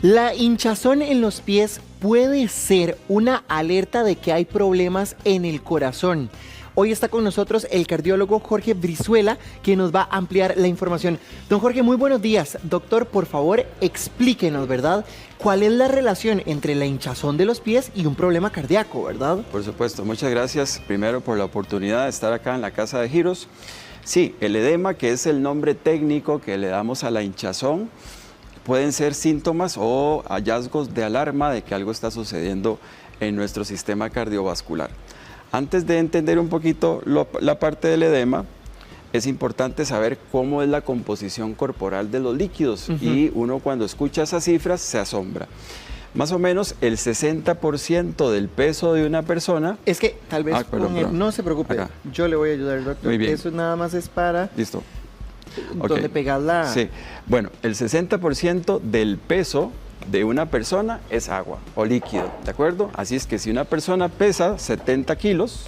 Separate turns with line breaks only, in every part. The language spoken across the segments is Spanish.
La hinchazón en los pies puede ser una alerta de que hay problemas en el corazón. Hoy está con nosotros el cardiólogo Jorge Brizuela, que nos va a ampliar la información. Don Jorge, muy buenos días. Doctor, por favor, explíquenos, ¿verdad? ¿Cuál es la relación entre la hinchazón de los pies y un problema cardíaco, verdad?
Por supuesto, muchas gracias primero por la oportunidad de estar acá en la Casa de Giros. Sí, el edema, que es el nombre técnico que le damos a la hinchazón, pueden ser síntomas o hallazgos de alarma de que algo está sucediendo en nuestro sistema cardiovascular. Antes de entender un poquito la parte del edema, es importante saber cómo es la composición corporal de los líquidos. Y uno cuando escucha esas cifras se asombra. Más o menos el 60% del peso de una persona...
Es que tal vez
perdón.
No se preocupe,
Acá.
Yo le voy a ayudar, doctor.
Muy bien.
Eso nada más es para...
Listo.
Donde
Okay.
pegas la...
Sí, bueno, el 60% del peso de una persona es agua o líquido, ¿de acuerdo? Así es que si una persona pesa 70 kilos,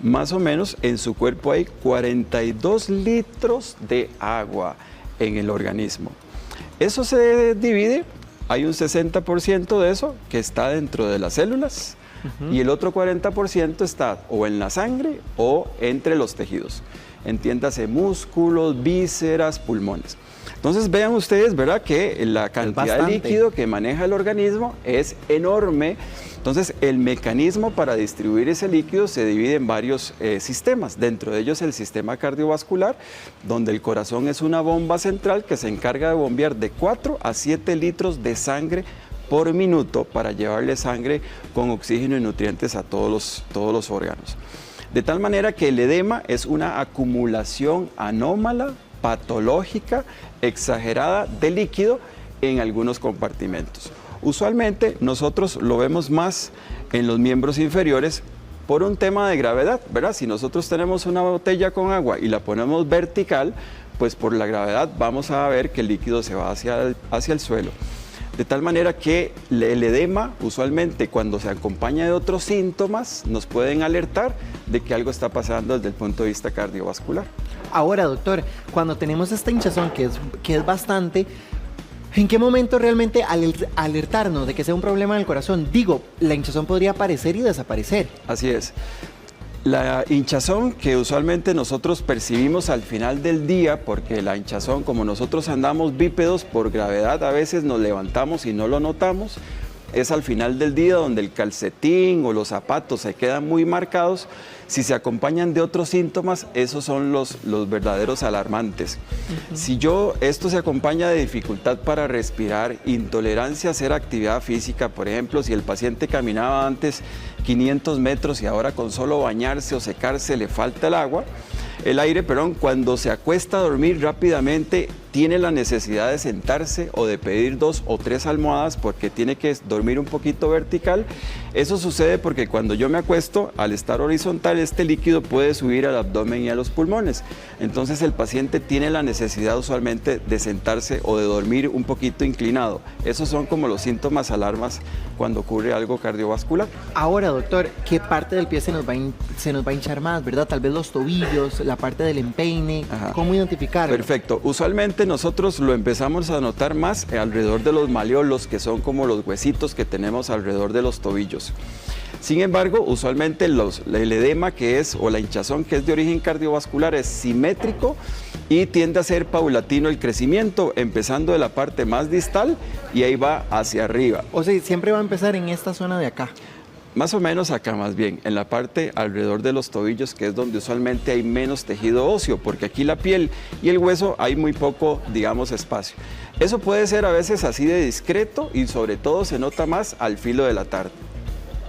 más o menos en su cuerpo hay 42 litros de agua en el organismo. Eso se divide, hay un 60% de eso que está dentro de las células y el otro 40% está o en la sangre o entre los tejidos. Entiéndase músculos, vísceras, pulmones. Entonces vean ustedes, ¿verdad?, que la cantidad de líquido que maneja el organismo es enorme. Entonces el mecanismo para distribuir ese líquido se divide en varios sistemas. Dentro de ellos el sistema cardiovascular, donde el corazón es una bomba central que se encarga de bombear de 4 a 7 litros de sangre por minuto para llevarle sangre con oxígeno y nutrientes a todos los órganos. De tal manera que el edema es una acumulación anómala, patológica, exagerada de líquido en algunos compartimentos. Usualmente nosotros lo vemos más en los miembros inferiores por un tema de gravedad, ¿verdad? Si nosotros tenemos una botella con agua y la ponemos vertical, pues por la gravedad vamos a ver que el líquido se va hacia el suelo. De tal manera que el edema, usualmente cuando se acompaña de otros síntomas, nos pueden alertar de que algo está pasando desde el punto de vista cardiovascular.
Ahora, doctor, cuando tenemos esta hinchazón, que es bastante, ¿en qué momento realmente alertarnos de que sea un problema en el corazón? Digo, la hinchazón podría aparecer y desaparecer.
Así es. La hinchazón que usualmente nosotros percibimos al final del día, porque la hinchazón, como nosotros andamos bípedos por gravedad, a veces nos levantamos y no lo notamos, es al final del día donde el calcetín o los zapatos se quedan muy marcados. Si se acompañan de otros síntomas, esos son los verdaderos alarmantes. Si esto se acompaña de dificultad para respirar, intolerancia a hacer actividad física, por ejemplo, si el paciente caminaba antes 500 metros y ahora con solo bañarse o secarse le falta el aire, cuando se acuesta a dormir rápidamente tiene la necesidad de sentarse o de pedir 2 o 3 almohadas porque tiene que dormir un poquito vertical. Eso sucede porque cuando yo me acuesto, al estar horizontal, este líquido puede subir al abdomen y a los pulmones. Entonces el paciente tiene la necesidad usualmente de sentarse o de dormir un poquito inclinado. Esos son como los síntomas alarmas cuando ocurre algo cardiovascular.
Ahora, doctor, ¿qué parte del pie se nos va a hinchar más, verdad? Tal vez los tobillos, la parte del empeine.
Ajá.
¿Cómo identificarlo?
Perfecto. Usualmente nosotros lo empezamos a notar más alrededor de los malleolos, que son como los huesitos que tenemos alrededor de los tobillos. Sin embargo, usualmente el edema o la hinchazón que es de origen cardiovascular es simétrico y tiende a ser paulatino el crecimiento, empezando de la parte más distal y ahí va hacia arriba.
O sea, siempre va a empezar en esta zona de acá.
Más o menos acá más bien, en la parte alrededor de los tobillos, que es donde usualmente hay menos tejido óseo, porque aquí la piel y el hueso hay muy poco, digamos, espacio. Eso puede ser a veces así de discreto y sobre todo se nota más al filo de la tarde.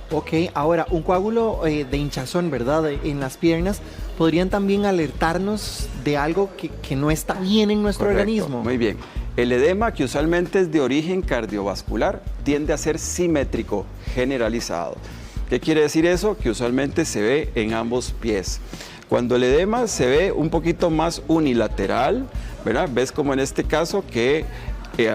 Ok, ahora, un coágulo de hinchazón, ¿verdad?, en las piernas, podrían también alertarnos de algo que no está bien en nuestro
Correcto,
organismo.
muy bien. El edema, que usualmente es de origen cardiovascular, tiende a ser simétrico, generalizado. ¿Qué quiere decir eso? Que usualmente se ve en ambos pies. Cuando el edema se ve un poquito más unilateral, ¿verdad? Ves como en este caso que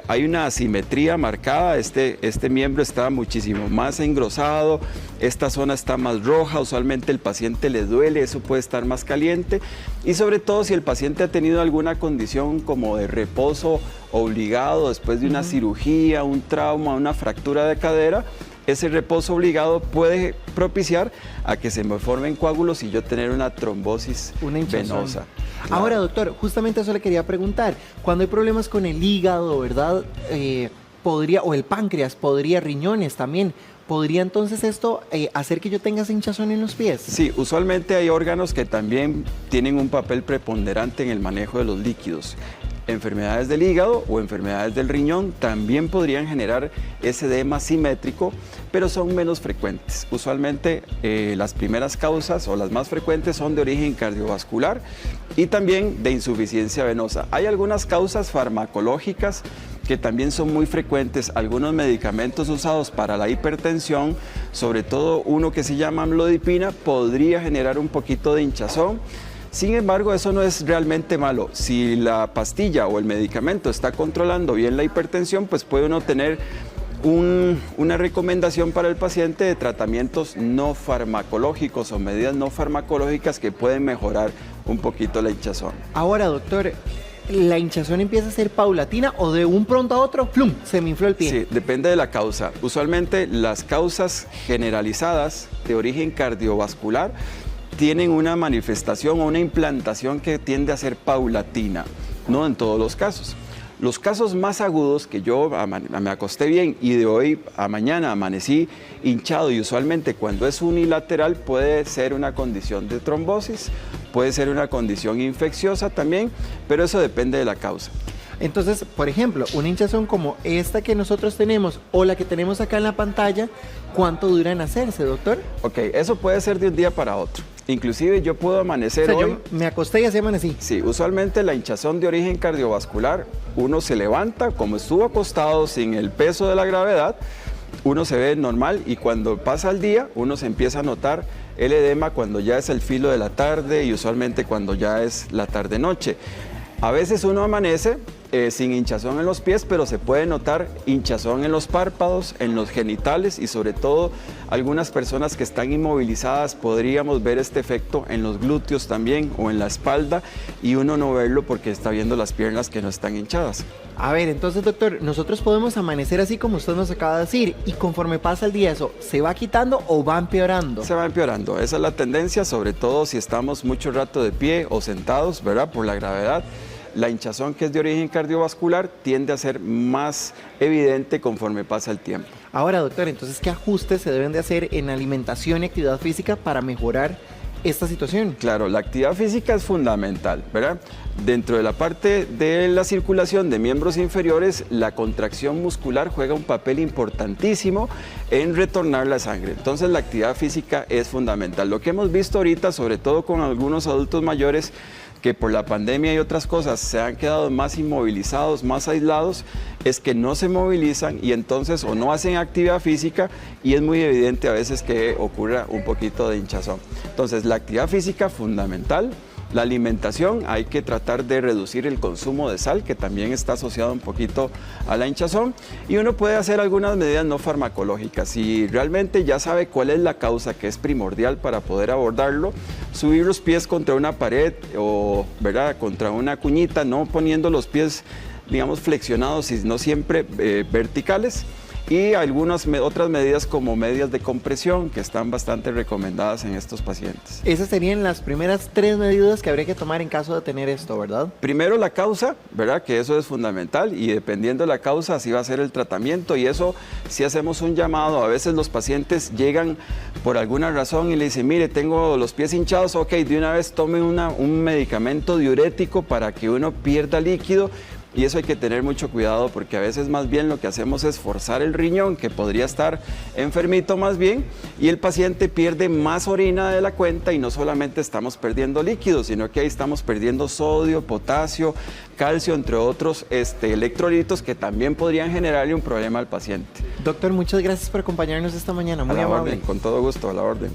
hay una asimetría marcada, este miembro está muchísimo más engrosado, esta zona está más roja, usualmente el paciente le duele, eso puede estar más caliente y sobre todo si el paciente ha tenido alguna condición como de reposo obligado después de una cirugía, un trauma, una fractura de cadera, ese reposo obligado puede propiciar a que se me formen coágulos y yo tener una trombosis venosa. Claro.
Ahora, doctor, justamente eso le quería preguntar. Cuando hay problemas con el hígado, ¿verdad? O el páncreas, riñones también. ¿Podría entonces esto hacer que yo tenga esa hinchazón en los pies?
Sí, usualmente hay órganos que también tienen un papel preponderante en el manejo de los líquidos. Enfermedades del hígado o enfermedades del riñón también podrían generar ese edema simétrico, pero son menos frecuentes. Usualmente las primeras causas o las más frecuentes son de origen cardiovascular y también de insuficiencia venosa. Hay algunas causas farmacológicas que también son muy frecuentes. Algunos medicamentos usados para la hipertensión, sobre todo uno que se llama amlodipina, podría generar un poquito de hinchazón. Sin embargo, eso no es realmente malo. Si la pastilla o el medicamento está controlando bien la hipertensión, pues puede uno tener una recomendación para el paciente de tratamientos no farmacológicos o medidas no farmacológicas que pueden mejorar un poquito la hinchazón.
Ahora, doctor, ¿la hinchazón empieza a ser paulatina o de un pronto a otro, ¡plum!, se me infló el pie?
Sí, depende de la causa. Usualmente las causas generalizadas de origen cardiovascular tienen una manifestación o una implantación que tiende a ser paulatina, no en todos los casos. Los casos más agudos que yo me acosté bien y de hoy a mañana amanecí hinchado y usualmente cuando es unilateral puede ser una condición de trombosis, puede ser una condición infecciosa también, pero eso depende de la causa.
Entonces, por ejemplo, una hinchazón como esta que nosotros tenemos o la que tenemos acá en la pantalla, ¿cuánto dura en hacerse, doctor?
Ok, eso puede ser de un día para otro. Inclusive yo puedo amanecer hoy.
Yo me acosté y así amanecí.
Sí, usualmente la hinchazón de origen cardiovascular, uno se levanta como estuvo acostado sin el peso de la gravedad, uno se ve normal y cuando pasa el día uno se empieza a notar el edema cuando ya es el filo de la tarde y usualmente cuando ya es la tarde-noche. A veces uno amanece sin hinchazón en los pies, pero se puede notar hinchazón en los párpados, en los genitales y sobre todo algunas personas que están inmovilizadas podríamos ver este efecto en los glúteos también o en la espalda y uno no verlo porque está viendo las piernas que no están hinchadas.
A ver, entonces doctor, nosotros podemos amanecer así como usted nos acaba de decir y conforme pasa el día eso, ¿se va quitando o va empeorando?
Se va empeorando, esa es la tendencia, sobre todo si estamos mucho rato de pie o sentados, ¿verdad? Por la gravedad. La hinchazón que es de origen cardiovascular tiende a ser más evidente conforme pasa el tiempo.
Ahora, doctor, entonces, ¿qué ajustes se deben de hacer en alimentación y actividad física para mejorar esta situación?
Claro, la actividad física es fundamental, ¿verdad? Dentro de la parte de la circulación de miembros inferiores, la contracción muscular juega un papel importantísimo en retornar la sangre. Entonces, la actividad física es fundamental. Lo que hemos visto ahorita, sobre todo con algunos adultos mayores, que por la pandemia y otras cosas se han quedado más inmovilizados, más aislados, es que no se movilizan y entonces o no hacen actividad física y es muy evidente a veces que ocurra un poquito de hinchazón. Entonces la actividad física fundamental. La alimentación, hay que tratar de reducir el consumo de sal, que también está asociado un poquito a la hinchazón, y uno puede hacer algunas medidas no farmacológicas. Si realmente ya sabe cuál es la causa, que es primordial para poder abordarlo, subir los pies contra una pared o, ¿verdad?, contra una cuñita, no poniendo los pies, digamos, flexionados, sino siempre verticales. Y algunas otras medidas como medidas de compresión que están bastante recomendadas en estos pacientes.
Esas serían las primeras 3 medidas que habría que tomar en caso de tener esto, ¿verdad?
Primero la causa, ¿verdad? Que eso es fundamental y dependiendo de la causa así va a ser el tratamiento y eso si hacemos un llamado, a veces los pacientes llegan por alguna razón y le dicen, mire, tengo los pies hinchados, ok, de una vez tome un medicamento diurético para que uno pierda líquido. Y eso hay que tener mucho cuidado porque a veces más bien lo que hacemos es forzar el riñón que podría estar enfermito más bien y el paciente pierde más orina de la cuenta y no solamente estamos perdiendo líquidos, sino que ahí estamos perdiendo sodio, potasio, calcio, entre otros electrolitos que también podrían generarle un problema al paciente.
Doctor, muchas gracias por acompañarnos esta mañana. Muy amable.
Con todo gusto, a la orden.